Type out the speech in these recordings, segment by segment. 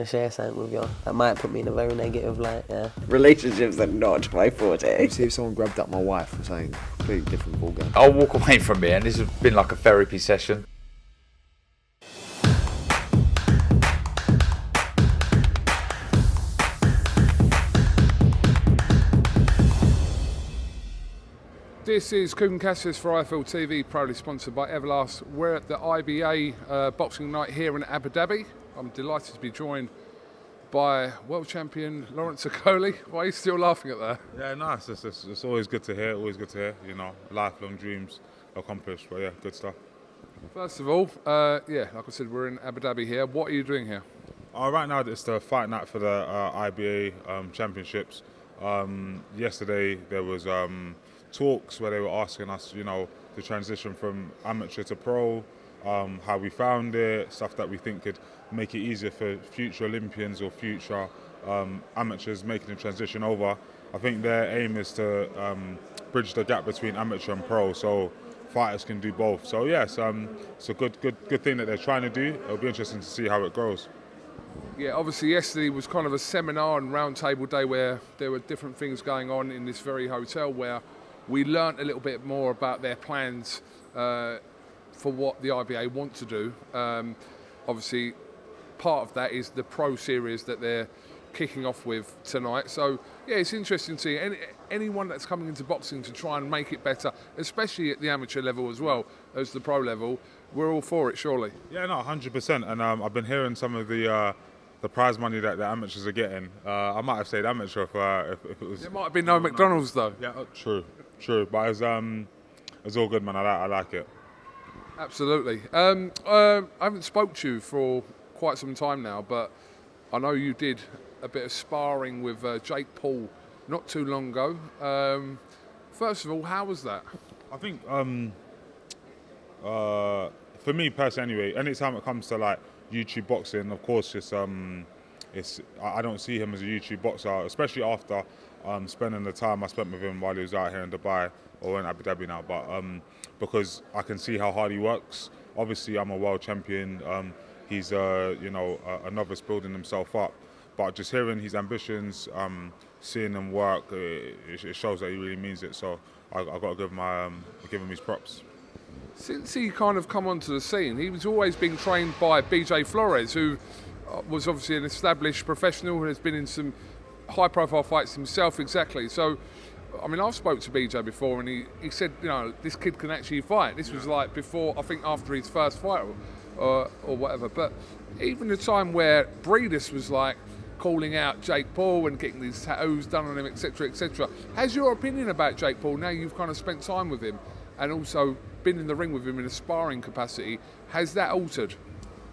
to share something with you. That might put me in a very negative light, yeah. Relationships are not my forte. See if someone grabbed up my wife or something completely different ballgame. I'll walk away from here, and this has been like a therapy session. This is KUGAN CASSIUS for IFL TV, proudly sponsored by Everlast. We're at the IBA boxing night here in Abu Dhabi. I'm delighted to be joined by world champion Lawrence Okolie. Why are you still laughing at that? Yeah, nice. It's always good to hear. Always good to hear. You know, lifelong dreams accomplished. But yeah, good stuff. First of all, like I said, we're in Abu Dhabi here. What are you doing here? Right now, it's the fight night for the IBA championships. Yesterday there was talks where they were asking us, you know, the transition from amateur to pro, how we found it, stuff that we think could make it easier for future Olympians or future amateurs making the transition over. I think their aim is to bridge the gap between amateur and pro, so fighters can do both. So yes, it's a good thing that they're trying to do. It'll be interesting to see how it grows. Yeah, obviously yesterday was kind of a seminar and roundtable day where there were different things going on in this very hotel where we learnt a little bit more about their plans for what the IBA want to do. Obviously, part of that is the pro series that they're kicking off with tonight. So, yeah, it's interesting to see anyone that's coming into boxing to try and make it better, especially at the amateur level as well as the pro level. We're all for it, surely. Yeah, no, 100%. And I've been hearing some of the prize money that the amateurs are getting. I might have said amateur if it was. There might have been no McDonald's though. Yeah, true. But it's all good, man. I like it. Absolutely. I haven't spoke to you for quite some time now, but I know you did a bit of sparring with Jake Paul not too long ago. First of all, how was that? I think for me personally, anyway, anytime it comes to like YouTube boxing, of course, I don't see him as a YouTube boxer, especially after spending the time I spent with him while he was out here in Dubai or in Abu Dhabi now. But because I can see how hard he works. Obviously, I'm a world champion. He's a novice building himself up. But just hearing his ambitions, seeing him work, it shows that he really means it. So I got to give him his props. Since he kind of come onto the scene, he was always being trained by BJ Flores, who was obviously an established professional who has been in some high-profile fights himself. Exactly. So, I mean, I've spoke to BJ before, and he said, you know, this kid can actually fight. This was like before, I think, after his first fight or whatever. But even the time where Breedis was like calling out Jake Paul and getting these tattoos done on him, etc., etc. Has your opinion about Jake Paul, now you've kind of spent time with him and also been in the ring with him in a sparring capacity, has that altered?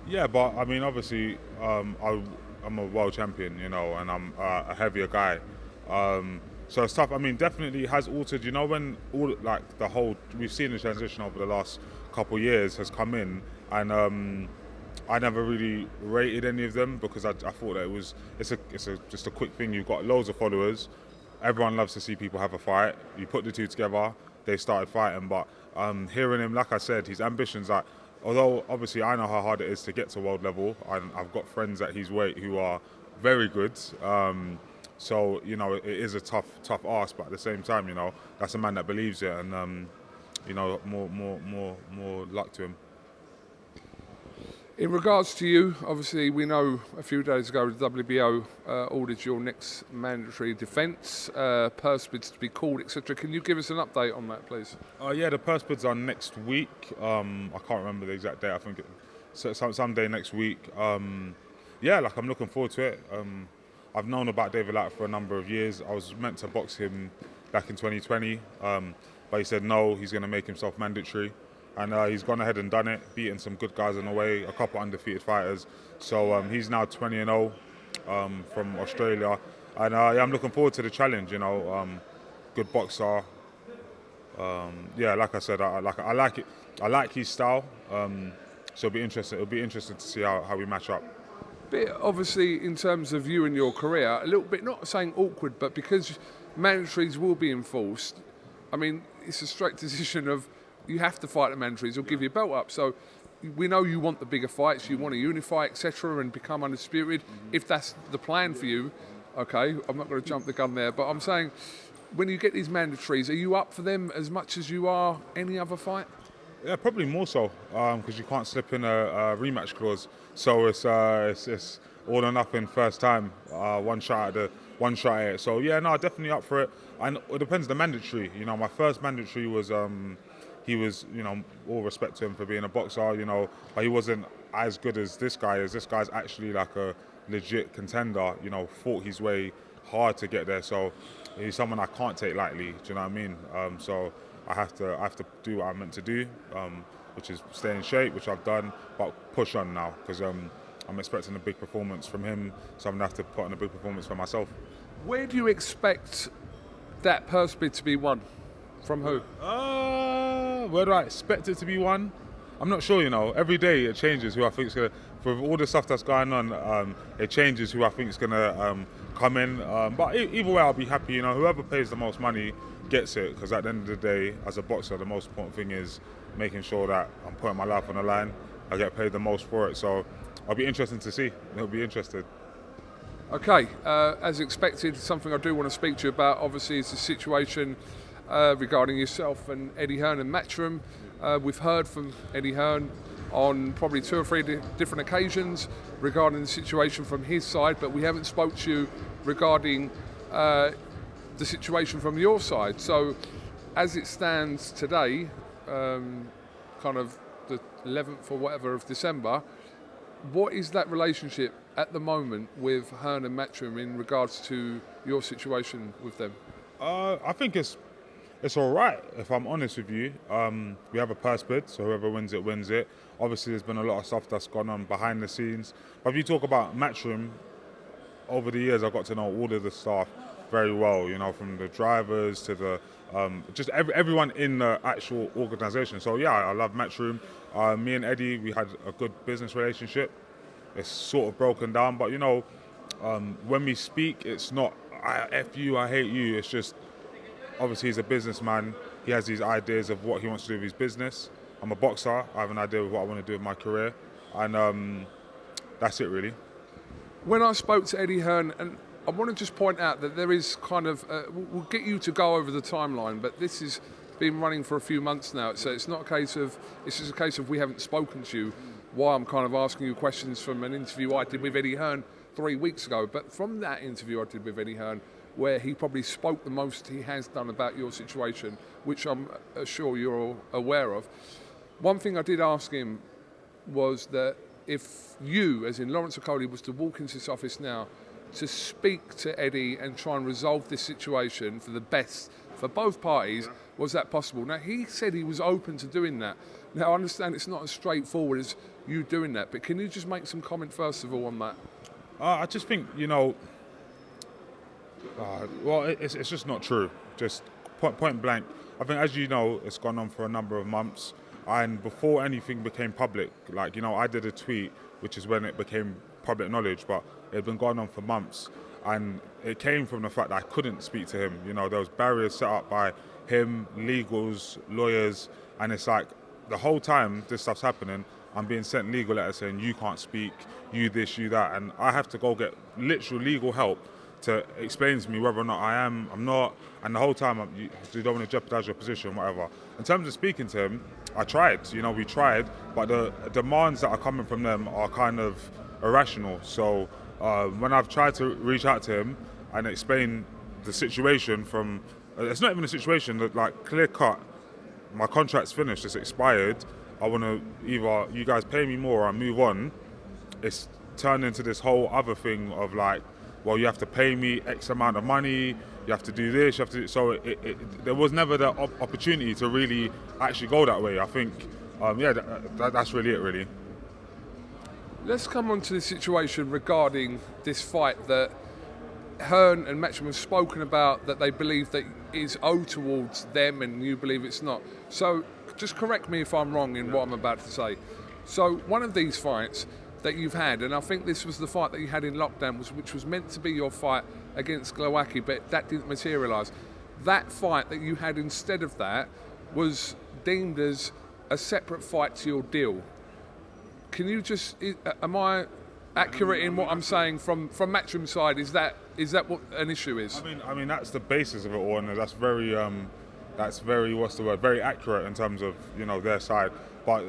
Yeah, but I mean, obviously, I'm a world champion, you know, and I'm a heavier guy. So it's tough. I mean, definitely has altered. You know, when we've seen the transition over the last couple of years has come in, and I never really rated any of them because I thought that it's just a quick thing. You've got loads of followers. Everyone loves to see people have a fight. You put the two together, they started fighting. But hearing him, like I said, his ambitions, like, although obviously I know how hard it is to get to world level, I've got friends at his weight who are very good. So, you know, it is a tough ask, but at the same time, you know, that's a man that believes it, and you know, more luck to him. In regards to you, obviously we know a few days ago the WBO ordered your next mandatory defence, purse bids to be called, etc. Can you give us an update on that, please? Yeah, the purse bids are next week. I can't remember the exact date. I think someday next week. Yeah, like I'm looking forward to it. I've known about David Latt for a number of years. I was meant to box him back in 2020, but he said no, he's going to make himself mandatory. And he's gone ahead and done it, beating some good guys on the way, a couple undefeated fighters. So he's now 20-0 from Australia. And yeah, I'm looking forward to the challenge, you know. Good boxer. Yeah, like I said, I like it. I like his style. So it'll be interesting to see how we match up. Bit obviously in terms of you and your career, a little bit, not saying awkward, but because mandatories will be enforced, I mean, it's a straight decision of you have to fight the mandatories or give your belt up. So we know you want the bigger fights, you want to unify, etc., and become undisputed. If that's the plan for you, okay, I'm not going to jump the gun there, but I'm saying, when you get these mandatories, are you up for them as much as you are any other fight? Yeah, probably more so, because you can't slip in a rematch clause. So it's all or nothing first time, one shot at it. So yeah, no, definitely up for it. And it depends the mandatory. You know, my first mandatory was he was, you know, all respect to him for being a boxer, you know, but he wasn't as good as this guy is. This guy's actually like a legit contender, you know, fought his way hard to get there. So he's someone I can't take lightly. Do you know what I mean? So I have to do what I'm meant to do, which is stay in shape, which I've done, but push on now because I'm expecting a big performance from him. So I'm gonna have to put on a big performance for myself. Where do you expect that purse bid to be won? From who? Where do I expect it to be won? I'm not sure, you know. Every day it changes who I think is going to, for all the stuff that's going on, it changes who I think is going to come in. But either way, I'll be happy, you know. Whoever pays the most money gets it, because at the end of the day, as a boxer, the most important thing is making sure that I'm putting my life on the line. I get paid the most for it. So I'll be interested to see. It'll be interested. Okay, as expected, something I do want to speak to you about, obviously, is the situation regarding yourself and Eddie Hearn and Matchroom. We've heard from Eddie Hearn on probably 2 or 3 different occasions regarding the situation from his side, but we haven't spoke to you regarding the situation from your side. So, as it stands today, kind of the 11th or whatever of December, what is that relationship at the moment with Hearn and Matchroom in regards to your situation with them? I think it's all right, if I'm honest with you. We have a purse bid, so whoever wins it, wins it. Obviously, there's been a lot of stuff that's gone on behind the scenes. But if you talk about Matchroom, over the years, I got to know all of the staff very well, you know, from the drivers to the, just everyone in the actual organisation. So yeah, I love Matchroom. Me and Eddie, we had a good business relationship. It's sort of broken down, but you know, when we speak, it's not, I F you, I hate you. It's just, obviously he's a businessman. He has these ideas of what he wants to do with his business. I'm a boxer. I have an idea of what I want to do with my career. And that's it, really. When I spoke to Eddie Hearn, and I want to just point out that there is kind of, we'll get you to go over the timeline, but this has been running for a few months now. So it's not a case of, it's just a case of we haven't spoken to you, why I'm kind of asking you questions from an interview I did with Eddie Hearn 3 weeks ago. But from that interview I did with Eddie Hearn, where he probably spoke the most he has done about your situation, which I'm sure you're all aware of. One thing I did ask him was that if you, as in Lawrence Okolie, was to walk into this office now to speak to Eddie and try and resolve this situation for the best for both parties, was that possible? Now, he said he was open to doing that. Now, I understand it's not as straightforward as you doing that, but can you just make some comment first of all on that? I just think, you know, well, it's just not true. Just point blank. I think, as you know, it's gone on for a number of months. And before anything became public, like, you know, I did a tweet, which is when it became public knowledge, but it had been going on for months. And it came from the fact that I couldn't speak to him. You know, there was barriers set up by him, legals, lawyers, and it's like the whole time this stuff's happening, I'm being sent legal letters saying, you can't speak, you this, you that. And I have to go get literal legal help to explain to me whether or not I am, I'm not, and the whole time you don't want to jeopardize your position, whatever. In terms of speaking to him, I tried, you know, we tried, but the demands that are coming from them are kind of irrational. So when I've tried to reach out to him and explain the situation from, it's not even a situation that, like, clear cut, my contract's finished, it's expired, I want to either you guys pay me more or I move on. It's turned into this whole other thing of like, well, you have to pay me X amount of money, you have to do this, you have to. So there was never the opportunity to really actually go that way. I think, yeah, that's really it, really. Let's come on to the situation regarding this fight that Hearn and Matchroom have spoken about, that they believe that is owed towards them and you believe it's not. So just correct me if I'm wrong in what I'm about to say. So one of these fights that you've had, and I think this was the fight that you had in lockdown, which was meant to be your fight against Glowacki, but that didn't materialise. That fight that you had instead of that was deemed as a separate fight to your deal. can you just? Am I accurate in what I'm saying from Matchroom side? Is that what an issue is? I mean that's the basis of it all, and that's very what's the word? Very accurate in terms of their side. But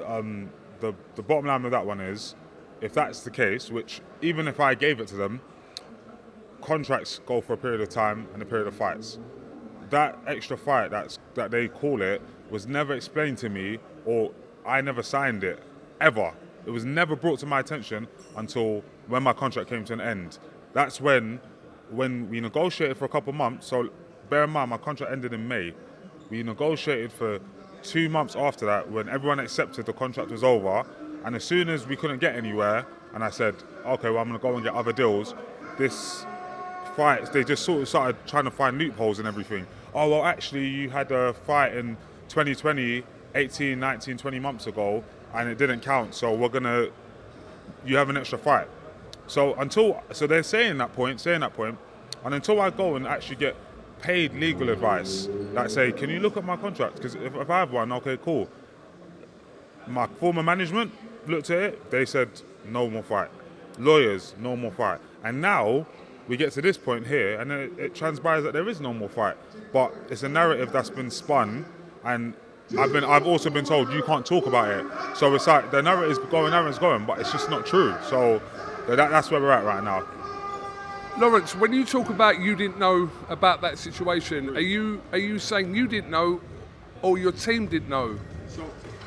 the bottom line of that one is, if that's the case, which even if I gave it to them, contracts go for a period of time and a period of fights. That extra fight that they call it was never explained to me, or I never signed it, ever. It was never brought to my attention until when my contract came to an end. That's when we negotiated for a couple of months. So bear in mind, my contract ended in May. We negotiated for 2 months after that, when everyone accepted the contract was over. And as soon as we couldn't get anywhere, and I said, okay, well, I'm going to go and get other deals, this fight, they just sort of started trying to find loopholes and everything. Oh, well, actually, you had a fight in 2020, 18, 19, 20 months ago, and it didn't count, so you have an extra fight. So they're saying that point, and until I go and actually get paid legal advice, that say, can you look at my contract? Because if I have one, okay, cool. My former management looked at it, they said, no more fight. Lawyers, no more fight. And now, we get to this point here, and it transpires that there is no more fight. But it's a narrative that's been spun, and I've also been told you can't talk about it. So it's like the narrative's going, but it's just not true. So that's where we're at right now. Lawrence, when you talk about you didn't know about that situation, are you saying you didn't know, or your team didn't know?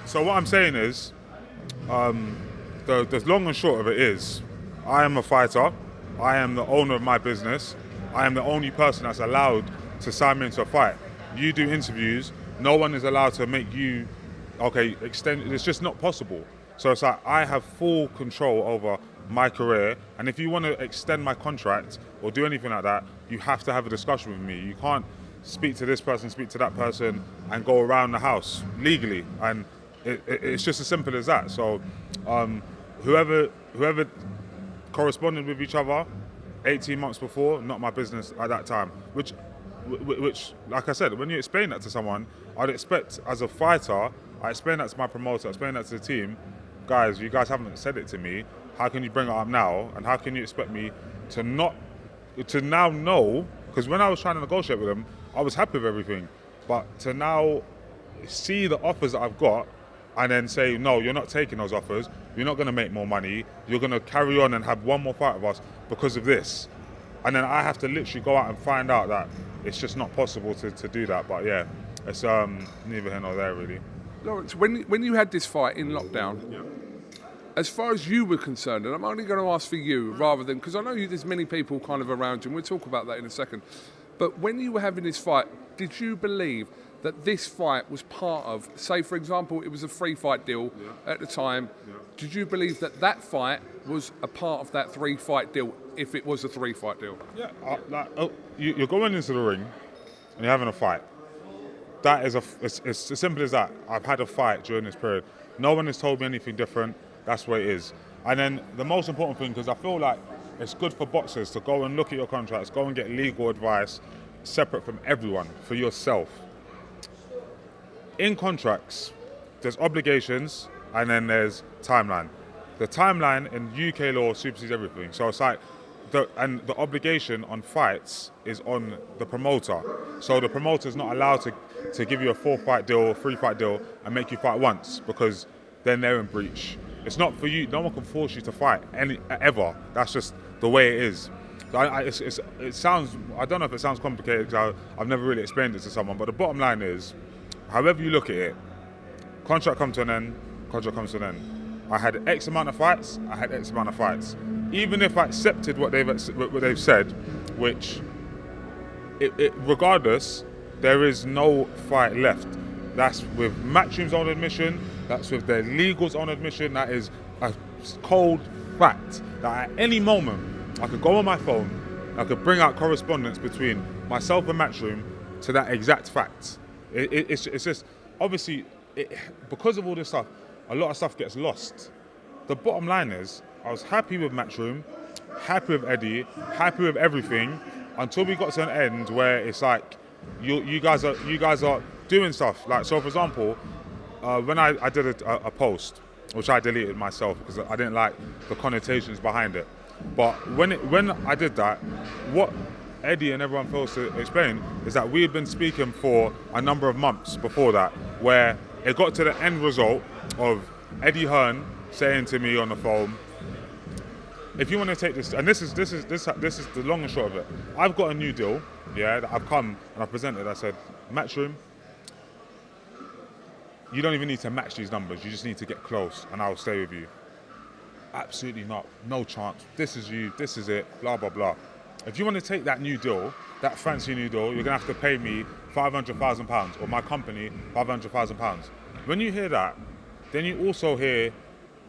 So what I'm saying is, the long and short of it is, I am a fighter. I am the owner of my business. I am the only person that's allowed to sign me into a fight. You do interviews, no one is allowed to make you, extend, it's just not possible. So it's like, I have full control over my career, and if you want to extend my contract or do anything like that, you have to have a discussion with me. You can't speak to this person, speak to that person, and go around the house legally. And it's just as simple as that. So whoever corresponded with each other 18 months before, not my business at that time. Which, like I said, when you explain that to someone, I'd expect, as a fighter, I explain that to my promoter, I explain that to the team, guys, you guys haven't said it to me, how can you bring it up now? And how can you expect me to now know, because when I was trying to negotiate with them, I was happy with everything, but to now see the offers that I've got, and then say, no, you're not taking those offers, you're not going to make more money, you're going to carry on and have one more fight with us because of this. And then I have to literally go out and find out that it's just not possible to do that. But yeah, it's neither here nor there, really. Lawrence, when you had this fight in lockdown, as far as you were concerned, and I'm only going to ask for you rather than, because I know there's many people kind of around you, and we'll talk about that in a second, but when you were having this fight, did you believe that this fight was part of, say for example, it was a 3-fight deal at the time, did you believe that fight was a part of that 3-fight deal, if it was a 3-fight deal? Yeah, you're going into the ring and you're having a fight. That is it's as simple as that. I've had a fight during this period. No one has told me anything different. That's what it is. And then the most important thing, because I feel like it's good for boxers to go and look at your contracts, go and get legal advice separate from everyone, for yourself. In contracts, there's obligations and then there's timeline. The timeline in UK law supersedes everything. So it's like, the obligation on fights is on the promoter. So the promoter is not allowed to give you a 4-fight deal or 3-fight deal and make you fight once, because then they're in breach. It's not for you. No one can force you to fight ever. That's just the way it is. So it sounds, I don't know if it sounds complicated because I've never really explained it to someone, but the bottom line is, however you look at it, contract comes to an end, contract comes to an end. I had X amount of fights, I had X amount of fights. Even if I accepted what they've said, which, regardless, there is no fight left. That's with Matchroom's own admission, that's with their legal's own admission, that is a cold fact. That at any moment, I could go on my phone, I could bring out correspondence between myself and Matchroom to that exact fact. It's just, obviously, because of all this stuff, a lot of stuff gets lost. The bottom line is, I was happy with Matchroom, happy with Eddie, happy with everything, until we got to an end where it's like, you guys are doing stuff. Like, so for example, when I did a post, which I deleted myself because I didn't like the connotations behind it. But when I did that, what Eddie and everyone fails to explain is that we had been speaking for a number of months before that, where it got to the end result of Eddie Hearn saying to me on the phone, if you want to take this, and this is the long and short of it. I've got a new deal, yeah, that I've come and I presented. I said, Matchroom, you don't even need to match these numbers. You just need to get close, and I'll stay with you. Absolutely not. No chance. This is you. This is it. Blah blah blah. If you want to take that new deal, that fancy new deal, you're gonna have to pay me £500,000, or my company £500,000. When you hear that, then you also hear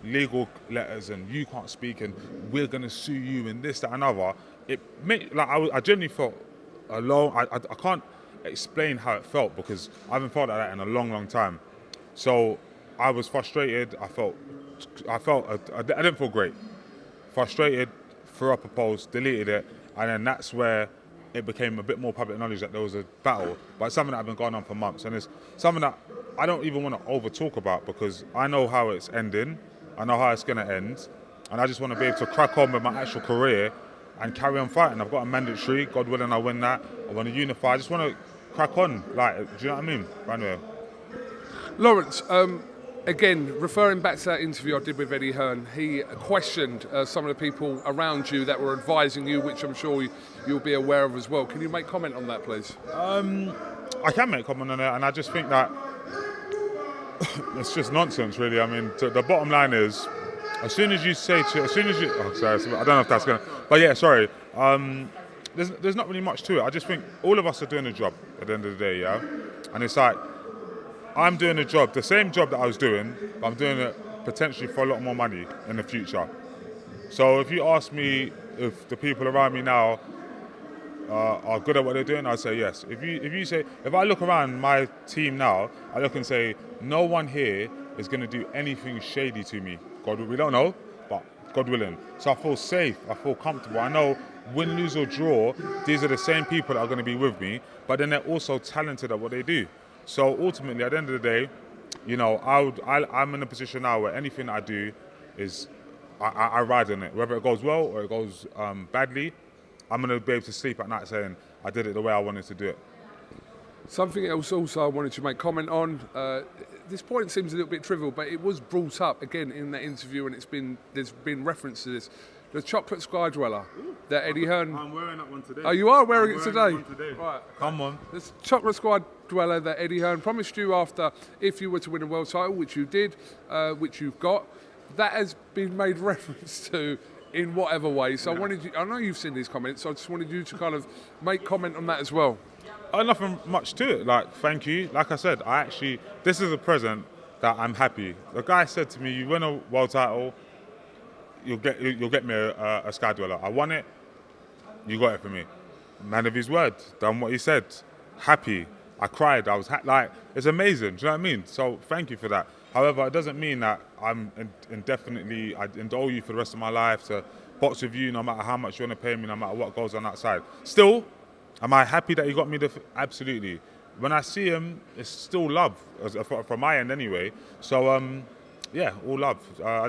legal letters and you can't speak and we're gonna sue you and this, that, and other. It made, like, I genuinely felt alone. I can't explain how it felt because I haven't felt like that in a long, long time. So I was frustrated. I didn't feel great. Frustrated, threw up a post, deleted it, and then that's where it became a bit more public knowledge that there was a battle. But it's something that had been going on for months, and it's something that I don't even want to over talk about because I know how it's ending. I know how it's going to end, and I just want to be able to crack on with my actual career and carry on fighting. I've got a mandatory, God willing I win that. I want to unify. I just want to crack on, like, do you know what I mean? Anyway. Lawrence, again, referring back to that interview I did with Eddie Hearn, he questioned some of the people around you that were advising you, which I'm sure you'll be aware of as well. Can you make comment on that, please? I can make comment on it, and I just think that it's just nonsense, really. I mean, the bottom line is, oh, sorry, I don't know if that's going to, but yeah, sorry. There's not really much to it. I just think all of us are doing a job at the end of the day, yeah? And it's like, I'm doing a job, the same job that I was doing, but I'm doing it potentially for a lot more money in the future. So if you ask me if the people around me now are good at what they're doing, I'd say yes. If I look around my team now, I look and say, no one here is going to do anything shady to me. We don't know, but God willing. So I feel safe, I feel comfortable. I know win, lose or draw, these are the same people that are going to be with me, but then they're also talented at what they do. So ultimately, at the end of the day, you know, I'm in a position now where anything I do is, I ride on it. Whether it goes well or it goes badly, I'm going to be able to sleep at night saying I did it the way I wanted to do it. Something else also I wanted to make comment on. This point seems a little bit trivial, but it was brought up again in that interview, and there's been reference to this. The chocolate sky dweller that Eddie Hearn. I'm wearing that one today. Oh, you are wearing it today? Right. Come on. This chocolate sky dweller that Eddie Hearn promised you after, if you were to win a world title, which you did, which you've got, that has been made reference to in whatever way. So I know you've seen these comments, so I just wanted you to kind of make comment on that as well. Nothing much to it. Like, thank you. Like I said, this is a present that I'm happy. The guy said to me, "You win a world title, you'll get me a sky dweller." I won it. You got it for me. Man of his word. Done what he said. Happy. I cried. I was like, it's amazing. Do you know what I mean? So thank you for that. However, it doesn't mean that I'm indefinitely. I indulge you for the rest of my life to box with you, no matter how much you want to pay me, no matter what goes on outside. Still. Am I happy that he got me absolutely. When I see him, it's still love, from my end anyway. So, yeah, all love.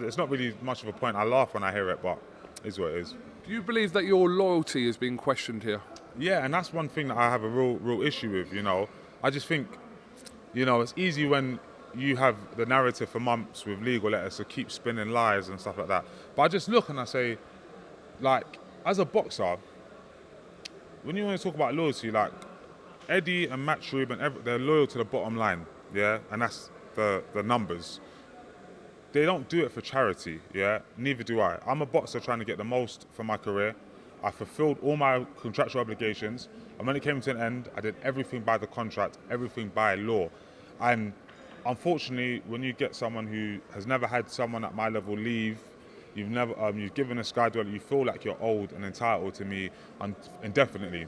It's not really much of a point. I laugh when I hear it, but it's what it is. Do you believe that your loyalty is being questioned here? Yeah, and that's one thing that I have a real issue with, you know. I just think, you know, it's easy when you have the narrative for months with legal letters to keep spinning lies and stuff like that. But I just look and I say, like, as a boxer, when you want to talk about loyalty, like Eddie and Matchroom and they're loyal to the bottom line, yeah, and that's the numbers. They don't do it for charity, yeah. Neither do I. I'm a boxer trying to get the most from my career. I fulfilled all my contractual obligations, and when it came to an end, I did everything by the contract, everything by law. And unfortunately, when you get someone who has never had someone at my level leave, you've given a sky dweller, you feel like you're old and entitled to me indefinitely.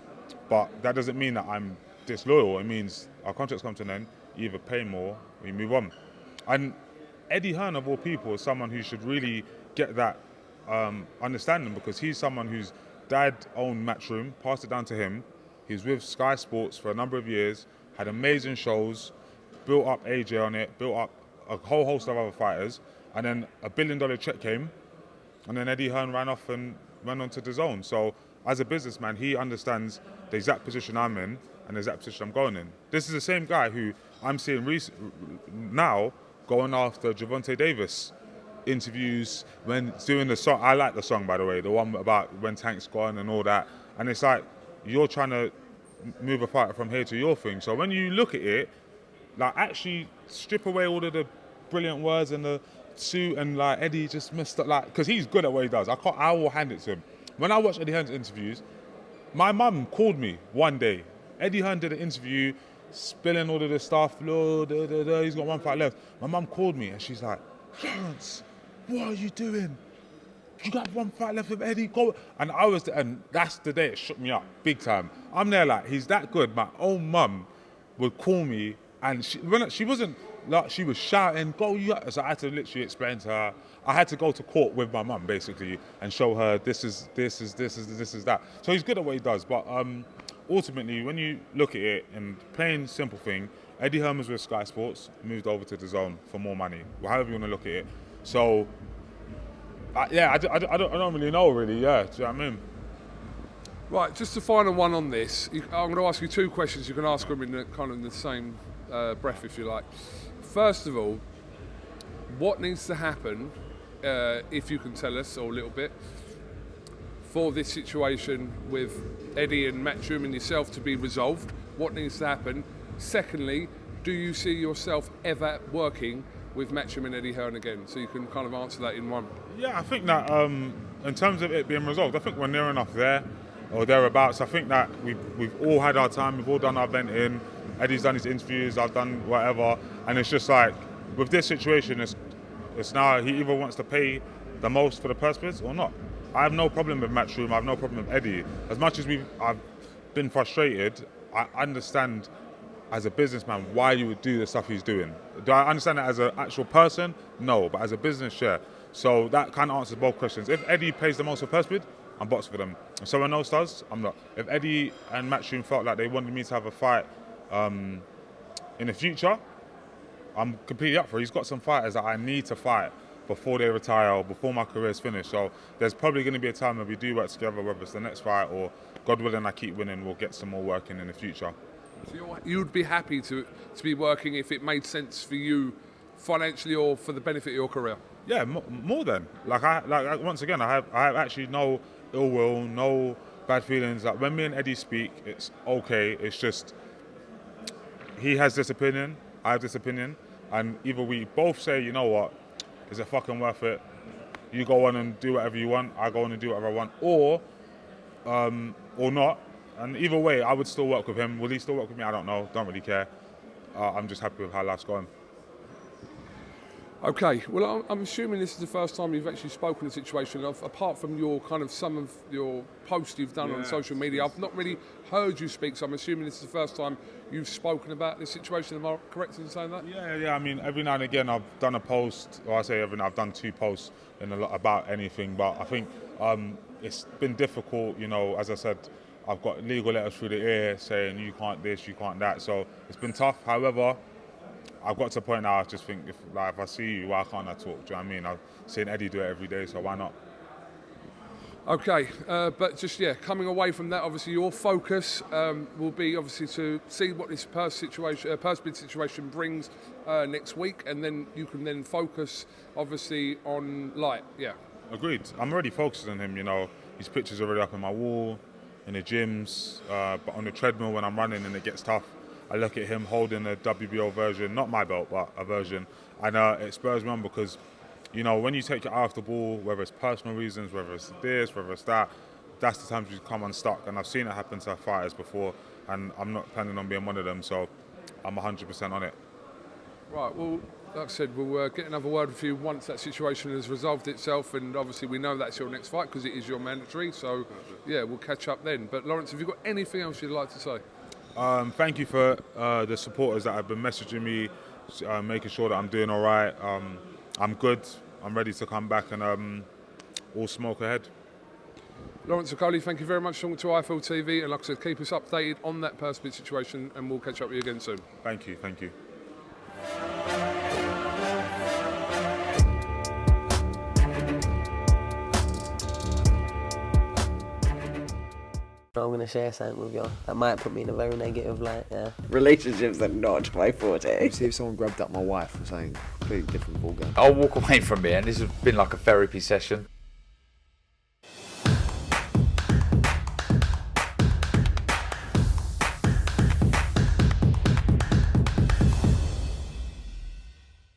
But that doesn't mean that I'm disloyal. It means our contracts come to an end, you either pay more or you move on. And Eddie Hearn, of all people, is someone who should really get that understanding, because he's someone whose dad owned Matchroom, passed it down to him. He's with Sky Sports for a number of years, had amazing shows, built up AJ on it, built up a whole host of other fighters. and then $1 billion check came, and then Eddie Hearn ran off and went on to the zone. So as a businessman, he understands the exact position I'm in and the exact position I'm going in. This is the same guy who I'm seeing now going after Javonte Davis interviews when doing the song. I like the song, by the way, the one about when Tank's gone and all that. And it's like you're trying to move a fighter from here to your thing. So when you look at it, like actually strip away all of the brilliant words and the suit, and like Eddie just messed up, like, because he's good at what he does. I will hand it to him. When I watch Eddie Hearn's interviews, my mum called me one day. Eddie Hearn did an interview, spilling all of this stuff. He's got one fight left. My mum called me and she's like, Lawrence, what are you doing? You got one fight left with Eddie. Go. And and that's the day it shook me up big time. I'm there like, he's that good. My own mum would call me, and she wasn't like, she was shouting, go, you. So I had to literally explain to her. I had to go to court with my mum basically and show her this is that. So he's good at what he does, but ultimately when you look at it in plain simple thing, Eddie Hearn was with Sky Sports, moved over to the Zone for more money, however you want to look at it. So I don't really know really. Yeah, do you know what I mean? Right, just the final one on this. I'm going to ask you two questions. You can ask them in the same breath, if you like. First of all, what needs to happen, if you can tell us, or a little bit, for this situation with Eddie and Matchroom and yourself to be resolved? What needs to happen? Secondly, do you see yourself ever working with Matchroom and Eddie Hearn again? So you can kind of answer that in one. Yeah, I think that in terms of it being resolved, I think we're near enough there or thereabouts. I think that we've all had our time, we've all done our venting. Eddie's done his interviews, I've done whatever, and it's just like with this situation, it's now he either wants to pay the most for the purse bids or not. I have no problem with Matchroom, I have no problem with Eddie. As much as I've been frustrated, I understand as a businessman why you would do the stuff he's doing. Do I understand that as an actual person? No, but as a business, yeah. So that kind of answers both questions. If Eddie pays the most for purse bid, I'm boxed for them. If someone else does, I'm not. If Eddie and Matchroom felt like they wanted me to have a fight in the future, I'm completely up for it. He's got some fighters that I need to fight before they retire or before my career is finished. So there's probably going to be a time where we do work together, whether it's the next fight or, God willing, I keep winning, we'll get some more work in the future. So you'd be happy to be working if it made sense for you financially or for the benefit of your career? Yeah, more than. Once again, I have actually no ill will, no bad feelings. Like when me and Eddie speak, it's okay. It's just he has this opinion, I have this opinion, and either we both say, you know what, is it fucking worth it? You go on and do whatever you want, I go on and do whatever I want, or not. And either way, I would still work with him. Will he still work with me? I don't know. Don't really care. I'm just happy with how life's going. Okay, well, I'm assuming this is the first time you've actually spoken a situation, apart from your kind of some of your posts you've done on social media. I've not really heard you speak, so I'm assuming this is the first time you've spoken about this situation. Am I correct in saying that? Yeah. I mean, every now and again I've done a post, or I say I've done 2 posts about anything, but I think it's been difficult, you know, as I said, I've got legal letters through the ear saying you can't this, you can't that, so it's been tough. However, I've got to a point now, I just think if I see you, why can't I talk? Do you know what I mean? I've seen Eddie do it every day, so why not? Okay, but just, coming away from that, obviously your focus will be obviously to see what this purse bid situation brings next week, and then you can then focus obviously on Light, Agreed. I'm already focused on him, you know. His picture's already up on my wall, in the gyms, but on the treadmill when I'm running and it gets tough, I look at him holding a WBO version, not my belt, but a version, and it spurs me on because, you know, when you take your eye off the ball, whether it's personal reasons, whether it's this, whether it's that, that's the times you come unstuck, and I've seen it happen to fighters before, and I'm not planning on being one of them, so I'm 100% on it. Right, well, like I said, we'll get another word with you once that situation has resolved itself, and obviously we know that's your next fight because it is your mandatory, so we'll catch up then. But Lawrence, have you got anything else you'd like to say? Thank you for the supporters that have been messaging me, making sure that I'm doing all right. I'm good, I'm ready to come back, and all smoke ahead. Lawrence Okolie, thank you very much for talking to IFL TV, and like I said, keep us updated on that purse bid situation, and we'll catch up with you again soon. Thank you. I'm gonna share something with you that might put me in a very negative light. Yeah. Relationships are not my forte. See if someone grabbed up my wife or something completely different ballgame. I'll walk away from it, and this has been like a therapy session.